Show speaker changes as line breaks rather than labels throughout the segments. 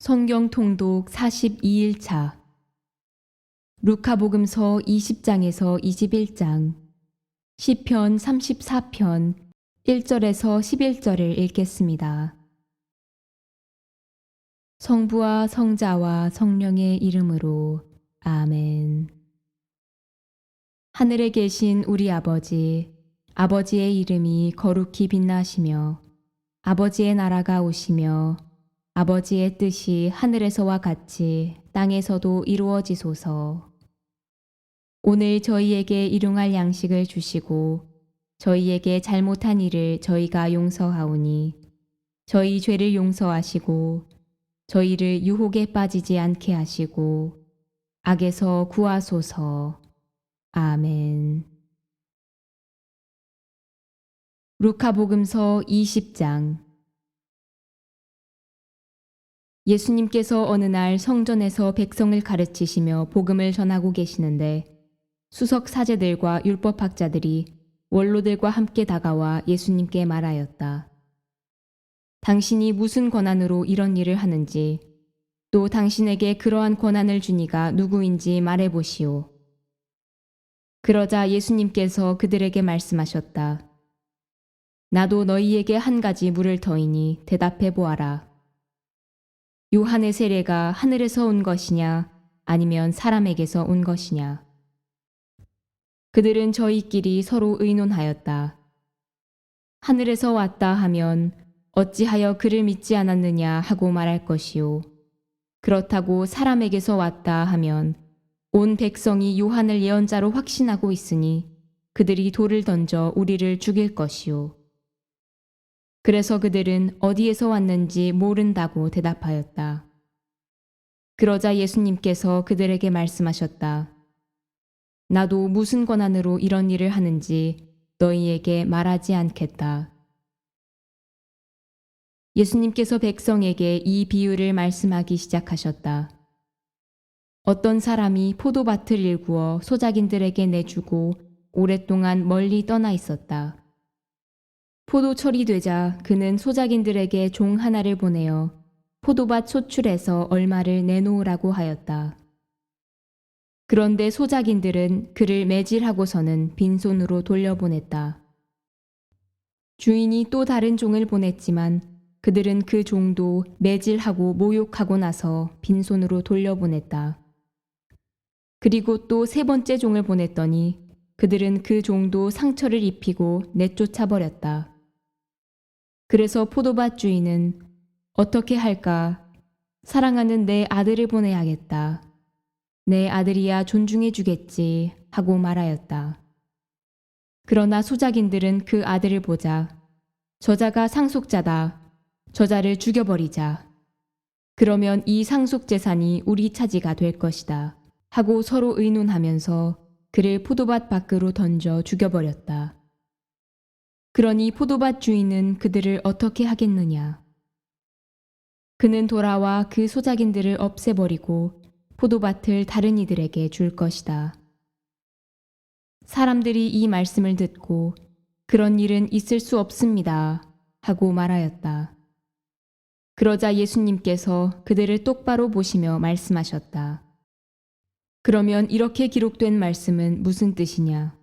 성경 통독 42일차 루카복음서 20장에서 21장 시편 34편 1절에서 11절을 읽겠습니다. 성부와 성자와 성령의 이름으로 아멘. 하늘에 계신 우리 아버지, 아버지의 이름이 거룩히 빛나시며 아버지의 나라가 오시며 아버지의 뜻이 하늘에서와 같이 땅에서도 이루어지소서. 오늘 저희에게 일용할 양식을 주시고 저희에게 잘못한 일을 저희가 용서하오니 저희 죄를 용서하시고 저희를 유혹에 빠지지 않게 하시고 악에서 구하소서. 아멘. 루카복음서 20장 예수님께서 어느 날 성전에서 백성을 가르치시며 복음을 전하고 계시는데 수석 사제들과 율법학자들이 원로들과 함께 다가와 예수님께 말하였다. 당신이 무슨 권한으로 이런 일을 하는지, 또 당신에게 그러한 권한을 준 이가 누구인지 말해보시오. 그러자 예수님께서 그들에게 말씀하셨다. 나도 너희에게 한 가지 물을 터이니 대답해 보아라. 요한의 세례가 하늘에서 온 것이냐 아니면 사람에게서 온 것이냐. 그들은 저희끼리 서로 의논하였다. 하늘에서 왔다 하면 어찌하여 그를 믿지 않았느냐 하고 말할 것이요. 그렇다고 사람에게서 왔다 하면 온 백성이 요한을 예언자로 확신하고 있으니 그들이 돌을 던져 우리를 죽일 것이요. 그래서 그들은 어디에서 왔는지 모른다고 대답하였다. 그러자 예수님께서 그들에게 말씀하셨다. 나도 무슨 권한으로 이런 일을 하는지 너희에게 말하지 않겠다. 예수님께서 백성에게 이 비유를 말씀하기 시작하셨다. 어떤 사람이 포도밭을 일구어 소작인들에게 내주고 오랫동안 멀리 떠나 있었다. 포도철이 되자 그는 소작인들에게 종 하나를 보내어 포도밭 소출에서 얼마를 내놓으라고 하였다. 그런데 소작인들은 그를 매질하고서는 빈손으로 돌려보냈다. 주인이 또 다른 종을 보냈지만 그들은 그 종도 매질하고 모욕하고 나서 빈손으로 돌려보냈다. 그리고 또 세 번째 종을 보냈더니 그들은 그 종도 상처를 입히고 내쫓아 버렸다. 그래서 포도밭 주인은 어떻게 할까? 사랑하는 내 아들을 보내야겠다. 내 아들이야 존중해 주겠지 하고 말하였다. 그러나 소작인들은 그 아들을 보자 저자가 상속자다. 저자를 죽여버리자. 그러면 이 상속 재산이 우리 차지가 될 것이다. 하고 서로 의논하면서 그를 포도밭 밖으로 던져 죽여버렸다. 그러니 포도밭 주인은 그들을 어떻게 하겠느냐. 그는 돌아와 그 소작인들을 없애버리고 포도밭을 다른 이들에게 줄 것이다. 사람들이 이 말씀을 듣고 그런 일은 있을 수 없습니다. 하고 말하였다. 그러자 예수님께서 그들을 똑바로 보시며 말씀하셨다. 그러면 이렇게 기록된 말씀은 무슨 뜻이냐?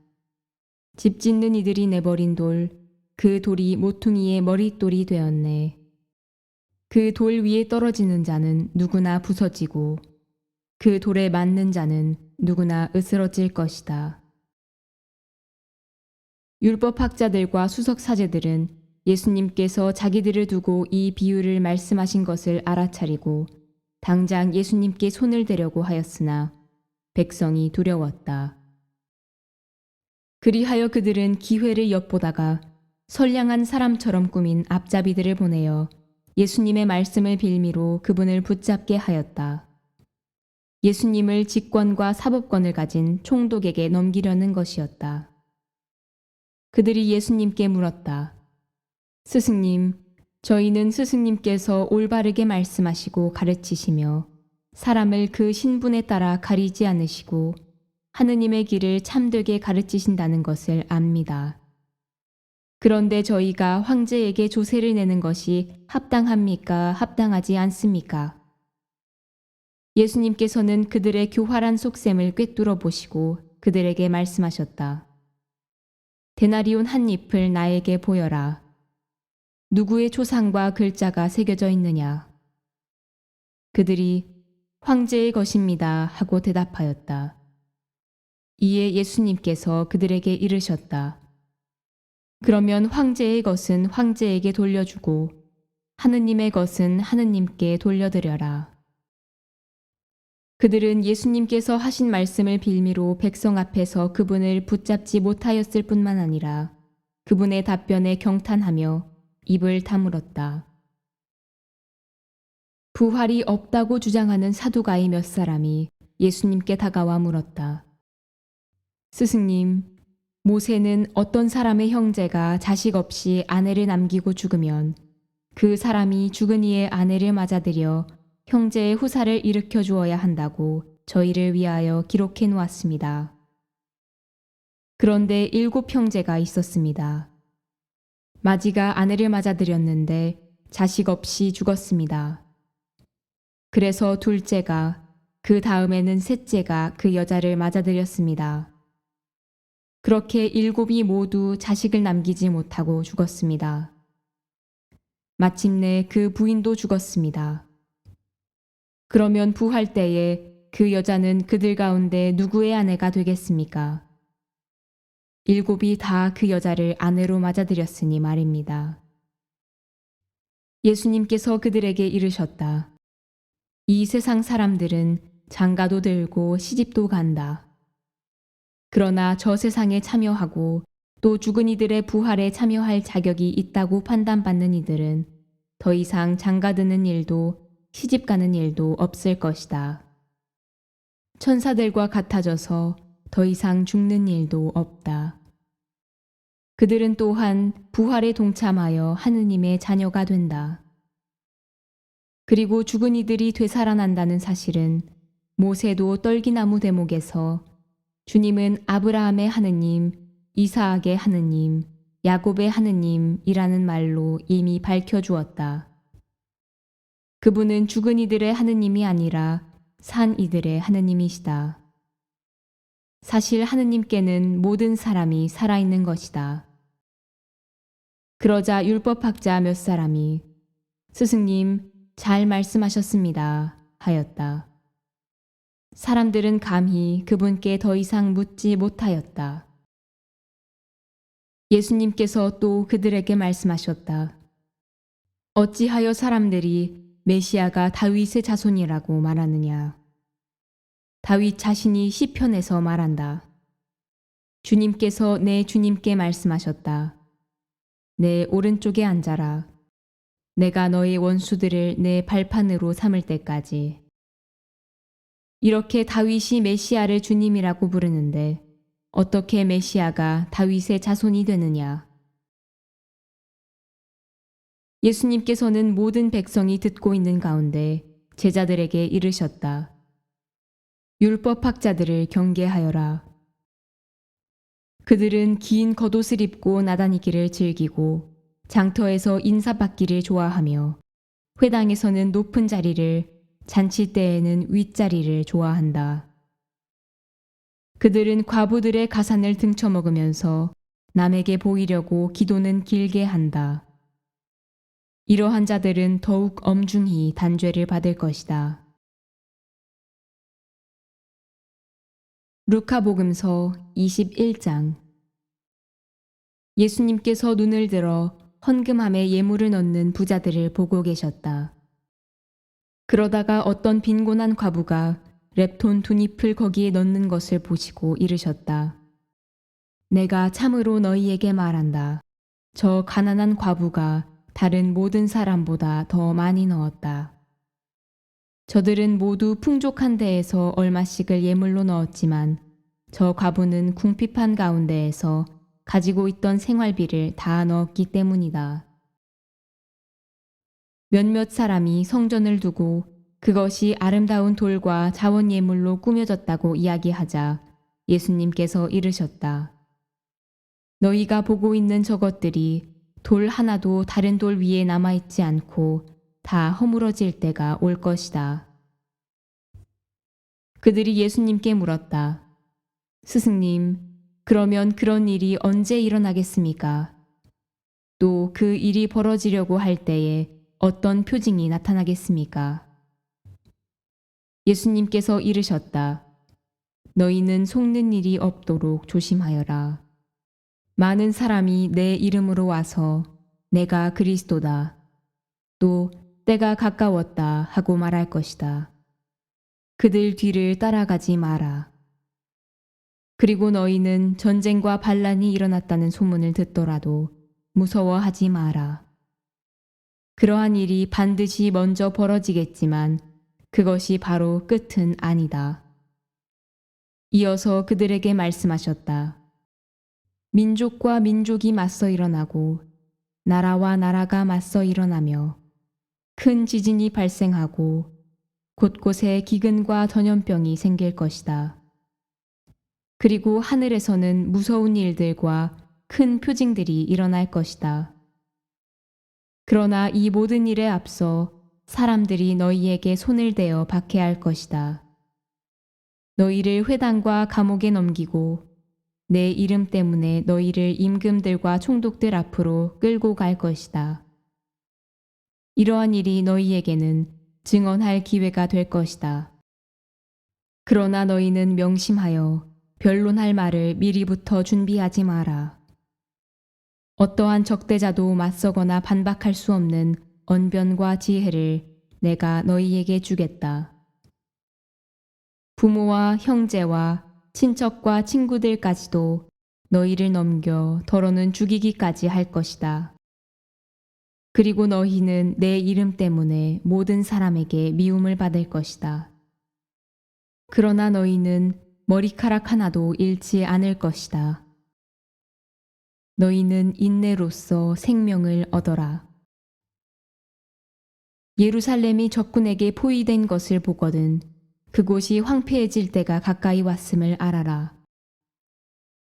집 짓는 이들이 내버린 돌, 그 돌이 모퉁이의 머릿돌이 되었네. 그 돌 위에 떨어지는 자는 누구나 부서지고 그 돌에 맞는 자는 누구나 으스러질 것이다. 율법학자들과 수석사제들은 예수님께서 자기들을 두고 이 비유를 말씀하신 것을 알아차리고 당장 예수님께 손을 대려고 하였으나 백성이 두려웠다. 그리하여 그들은 기회를 엿보다가 선량한 사람처럼 꾸민 앞잡이들을 보내어 예수님의 말씀을 빌미로 그분을 붙잡게 하였다. 예수님을 직권과 사법권을 가진 총독에게 넘기려는 것이었다. 그들이 예수님께 물었다. 스승님, 저희는 스승님께서 올바르게 말씀하시고 가르치시며 사람을 그 신분에 따라 가리지 않으시고 하느님의 길을 참되게 가르치신다는 것을 압니다. 그런데 저희가 황제에게 조세를 내는 것이 합당합니까? 합당하지 않습니까? 예수님께서는 그들의 교활한 속셈을 꿰뚫어 보시고 그들에게 말씀하셨다. 데나리온 한 잎을 나에게 보여라. 누구의 초상과 글자가 새겨져 있느냐? 그들이 황제의 것입니다 하고 대답하였다. 이에 예수님께서 그들에게 이르셨다. 그러면 황제의 것은 황제에게 돌려주고 하느님의 것은 하느님께 돌려드려라. 그들은 예수님께서 하신 말씀을 빌미로 백성 앞에서 그분을 붙잡지 못하였을 뿐만 아니라 그분의 답변에 경탄하며 입을 다물었다. 부활이 없다고 주장하는 사두가이 몇 사람이 예수님께 다가와 물었다. 스승님, 모세는 어떤 사람의 형제가 자식 없이 아내를 남기고 죽으면 그 사람이 죽은 이의 아내를 맞아들여 형제의 후사를 일으켜 주어야 한다고 저희를 위하여 기록해 놓았습니다. 그런데 7 형제가 있었습니다. 마지가 아내를 맞아들였는데 자식 없이 죽었습니다. 그래서 둘째가, 그 다음에는 셋째가 그 여자를 맞아들였습니다. 그렇게 7이 모두 자식을 남기지 못하고 죽었습니다. 마침내 그 부인도 죽었습니다. 그러면 부활 때에 그 여자는 그들 가운데 누구의 아내가 되겠습니까? 7이 다 그 여자를 아내로 맞아들였으니 말입니다. 예수님께서 그들에게 이르셨다. 이 세상 사람들은 장가도 들고 시집도 간다. 그러나 저 세상에 참여하고 또 죽은 이들의 부활에 참여할 자격이 있다고 판단받는 이들은 더 이상 장가드는 일도 시집 가는 일도 없을 것이다. 천사들과 같아져서 더 이상 죽는 일도 없다. 그들은 또한 부활에 동참하여 하느님의 자녀가 된다. 그리고 죽은 이들이 되살아난다는 사실은 모세도 떨기나무 대목에서 주님은 아브라함의 하느님, 이사악의 하느님, 야곱의 하느님이라는 말로 이미 밝혀주었다. 그분은 죽은 이들의 하느님이 아니라 산 이들의 하느님이시다. 사실 하느님께는 모든 사람이 살아있는 것이다. 그러자 율법학자 몇 사람이 스승님, 잘 말씀하셨습니다 하였다. 사람들은 감히 그분께 더 이상 묻지 못하였다. 예수님께서 또 그들에게 말씀하셨다. 어찌하여 사람들이 메시아가 다윗의 자손이라고 말하느냐? 다윗 자신이 시편에서 말한다. 주님께서 내 주님께 말씀하셨다. 내 오른쪽에 앉아라. 내가 너의 원수들을 내 발판으로 삼을 때까지. 이렇게 다윗이 메시아를 주님이라고 부르는데 어떻게 메시아가 다윗의 자손이 되느냐? 예수님께서는 모든 백성이 듣고 있는 가운데 제자들에게 이르셨다. 율법학자들을 경계하여라. 그들은 긴 겉옷을 입고 나다니기를 즐기고 장터에서 인사받기를 좋아하며 회당에서는 높은 자리를, 잔치 때에는 윗자리를 좋아한다. 그들은 과부들의 가산을 등쳐먹으면서 남에게 보이려고 기도는 길게 한다. 이러한 자들은 더욱 엄중히 단죄를 받을 것이다. 루카복음서 21장. 예수님께서 눈을 들어 헌금함에 예물을 넣는 부자들을 보고 계셨다. 그러다가 어떤 빈곤한 과부가 렙돈 2잎을 거기에 넣는 것을 보시고 이르셨다. 내가 참으로 너희에게 말한다. 저 가난한 과부가 다른 모든 사람보다 더 많이 넣었다. 저들은 모두 풍족한 데에서 얼마씩을 예물로 넣었지만 저 과부는 궁핍한 가운데에서 가지고 있던 생활비를 다 넣었기 때문이다. 몇몇 사람이 성전을 두고 그것이 아름다운 돌과 자원 예물로 꾸며졌다고 이야기하자 예수님께서 이르셨다. 너희가 보고 있는 저것들이 돌 하나도 다른 돌 위에 남아있지 않고 다 허물어질 때가 올 것이다. 그들이 예수님께 물었다. 스승님, 그러면 그런 일이 언제 일어나겠습니까? 또 그 일이 벌어지려고 할 때에 어떤 표징이 나타나겠습니까? 예수님께서 이르셨다. 너희는 속는 일이 없도록 조심하여라. 많은 사람이 내 이름으로 와서 내가 그리스도다. 또 때가 가까웠다 하고 말할 것이다. 그들 뒤를 따라가지 마라. 그리고 너희는 전쟁과 반란이 일어났다는 소문을 듣더라도 무서워하지 마라. 그러한 일이 반드시 먼저 벌어지겠지만 그것이 바로 끝은 아니다. 이어서 그들에게 말씀하셨다. 민족과 민족이 맞서 일어나고 나라와 나라가 맞서 일어나며 큰 지진이 발생하고 곳곳에 기근과 전염병이 생길 것이다. 그리고 하늘에서는 무서운 일들과 큰 표징들이 일어날 것이다. 그러나 이 모든 일에 앞서 사람들이 너희에게 손을 대어 박해할 것이다. 너희를 회당과 감옥에 넘기고 내 이름 때문에 너희를 임금들과 총독들 앞으로 끌고 갈 것이다. 이러한 일이 너희에게는 증언할 기회가 될 것이다. 그러나 너희는 명심하여 변론할 말을 미리부터 준비하지 마라. 어떠한 적대자도 맞서거나 반박할 수 없는 언변과 지혜를 내가 너희에게 주겠다. 부모와 형제와 친척과 친구들까지도 너희를 넘겨 더러는 죽이기까지 할 것이다. 그리고 너희는 내 이름 때문에 모든 사람에게 미움을 받을 것이다. 그러나 너희는 머리카락 하나도 잃지 않을 것이다. 너희는 인내로써 생명을 얻어라. 예루살렘이 적군에게 포위된 것을 보거든 그곳이 황폐해질 때가 가까이 왔음을 알아라.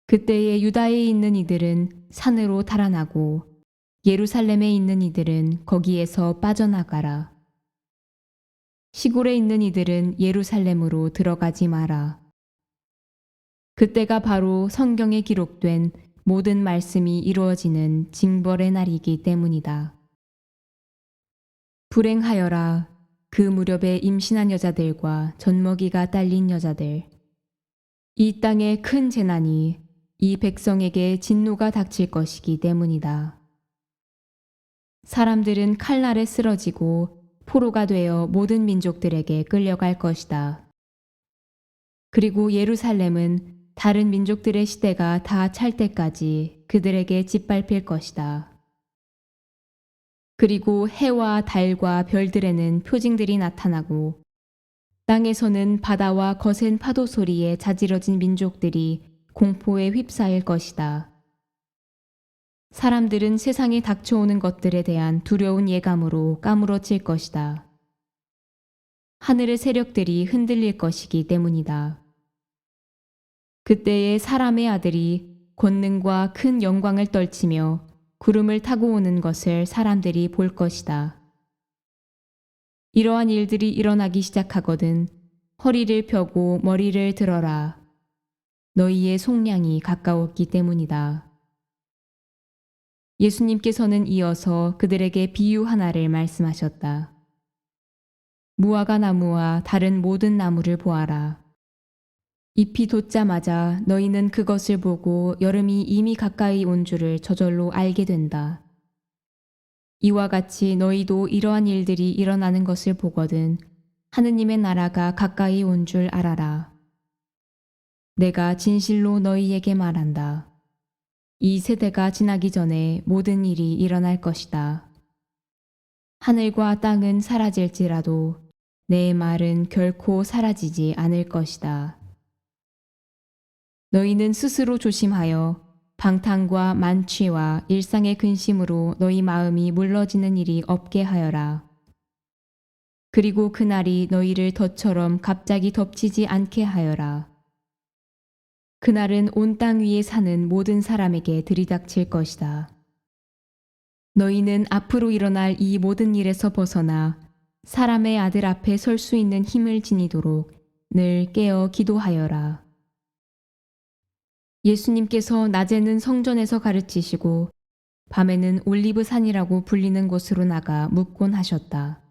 그때에 유다에 있는 이들은 산으로 달아나고 예루살렘에 있는 이들은 거기에서 빠져나가라. 시골에 있는 이들은 예루살렘으로 들어가지 마라. 그때가 바로 성경에 기록된 모든 말씀이 이루어지는 징벌의 날이기 때문이다. 불행하여라. 그 무렵에 임신한 여자들과 젖먹이가 딸린 여자들. 이 땅에 큰 재난이 이 백성에게 진노가 닥칠 것이기 때문이다. 사람들은 칼날에 쓰러지고 포로가 되어 모든 민족들에게 끌려갈 것이다. 그리고 예루살렘은 다른 민족들의 시대가 다 찰 때까지 그들에게 짓밟힐 것이다. 그리고 해와 달과 별들에는 표징들이 나타나고 땅에서는 바다와 거센 파도 소리에 자지러진 민족들이 공포에 휩싸일 것이다. 사람들은 세상에 닥쳐오는 것들에 대한 두려운 예감으로 까무러칠 것이다. 하늘의 세력들이 흔들릴 것이기 때문이다. 그때에 사람의 아들이 권능과 큰 영광을 떨치며 구름을 타고 오는 것을 사람들이 볼 것이다. 이러한 일들이 일어나기 시작하거든 허리를 펴고 머리를 들어라. 너희의 속량이 가까웠기 때문이다. 예수님께서는 이어서 그들에게 비유 하나를 말씀하셨다. 무화과 나무와 다른 모든 나무를 보아라. 잎이 돋자마자 너희는 그것을 보고 여름이 이미 가까이 온 줄을 저절로 알게 된다. 이와 같이 너희도 이러한 일들이 일어나는 것을 보거든 하느님의 나라가 가까이 온 줄 알아라. 내가 진실로 너희에게 말한다. 이 세대가 지나기 전에 모든 일이 일어날 것이다. 하늘과 땅은 사라질지라도 내 말은 결코 사라지지 않을 것이다. 너희는 스스로 조심하여 방탕과 만취와 일상의 근심으로 너희 마음이 물러지는 일이 없게 하여라. 그리고 그날이 너희를 덫처럼 갑자기 덮치지 않게 하여라. 그날은 온 땅 위에 사는 모든 사람에게 들이닥칠 것이다. 너희는 앞으로 일어날 이 모든 일에서 벗어나 사람의 아들 앞에 설 수 있는 힘을 지니도록 늘 깨어 기도하여라. 예수님께서 낮에는 성전에서 가르치시고 밤에는 올리브산이라고 불리는 곳으로 나가 묵곤 하셨다.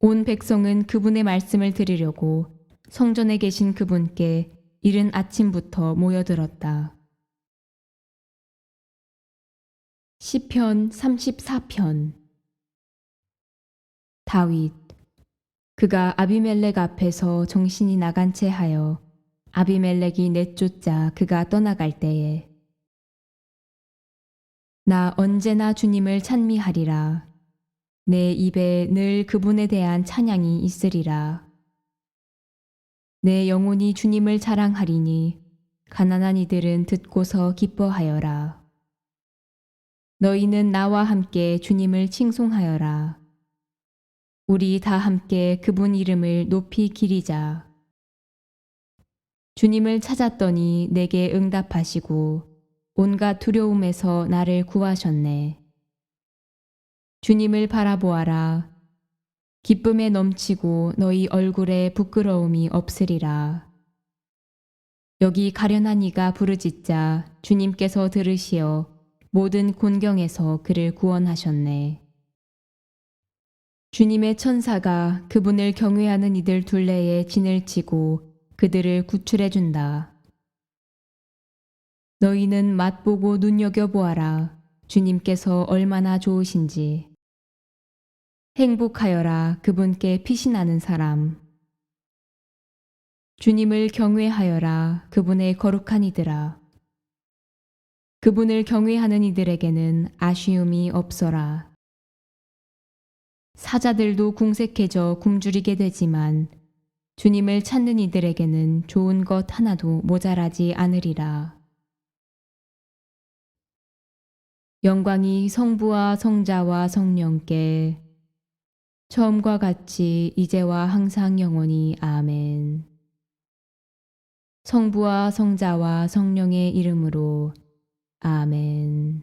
온 백성은 그분의 말씀을 들으려고 성전에 계신 그분께 이른 아침부터 모여들었다. 시편 34편. 다윗. 그가 아비멜렉 앞에서 정신이 나간 채 하여 아비멜렉이 내쫓자 그가 떠나갈 때에 나 언제나 주님을 찬미하리라. 내 입에 늘 그분에 대한 찬양이 있으리라. 내 영혼이 주님을 자랑하리니 가난한 이들은 듣고서 기뻐하여라. 너희는 나와 함께 주님을 칭송하여라. 우리 다 함께 그분 이름을 높이 기리자. 주님을 찾았더니 내게 응답하시고 온갖 두려움에서 나를 구하셨네. 주님을 바라보아라. 기쁨에 넘치고 너희 얼굴에 부끄러움이 없으리라. 여기 가련한 이가 부르짖자 주님께서 들으시어 모든 곤경에서 그를 구원하셨네. 주님의 천사가 그분을 경외하는 이들 둘레에 진을 치고 그들을 구출해 준다. 너희는 맛보고 눈여겨보아라. 주님께서 얼마나 좋으신지. 행복하여라 그분께 피신하는 사람. 주님을 경외하여라 그분의 거룩한 이들아. 그분을 경외하는 이들에게는 아쉬움이 없어라. 사자들도 궁색해져 굶주리게 되지만 주님을 찾는 이들에게는 좋은 것 하나도 모자라지 않으리라. 영광이 성부와 성자와 성령께 처음과 같이 이제와 항상 영원히 아멘. 성부와 성자와 성령의 이름으로 아멘.